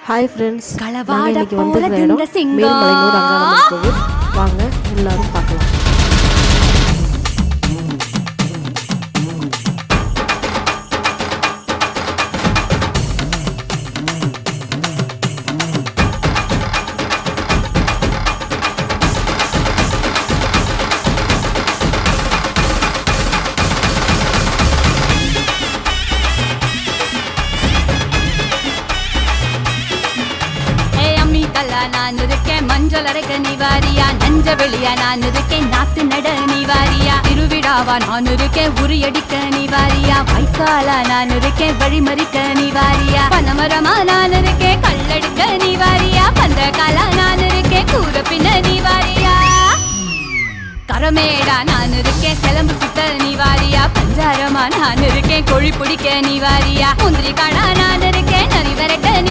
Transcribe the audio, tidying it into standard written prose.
Hi friends, நாங்கள் களவாட இன்றைக்கி போற வந்திருக்கிற இடம் இந்த சிங்கம். மேல்மலையனூர் அங்காளம்மன் கோவில். வாங்க எல்லாரும் பார்க்கலாம். நான் இருக்கேன் மஞ்சள் அரைக்க நிவாரியா, நஞ்ச வெளியா நான் இருக்கேன் நாத்து நட நிவாரியா, திருவிழாவா நான் இருக்கேன் உரியடிக்க நிவாரியா, வைக்காலா நான் இருக்கேன் வழிமறிக்க நிவாரியா, பனமரமா நான் இருக்கேன் கல்லடிக்க நிவாரியா, பந்தகாலா நான் இருக்கேன் கூற பின்ன நிவாரியா, கரமேடா நான் இருக்கேன் சிலம்பு சுத்த நிவாரியா, பஞ்சாரமா நான் இருக்கேன் கொழி பிடிக்க நிவாரியா, முந்திரி காடா நான் இருக்கேன் நரி விரட்ட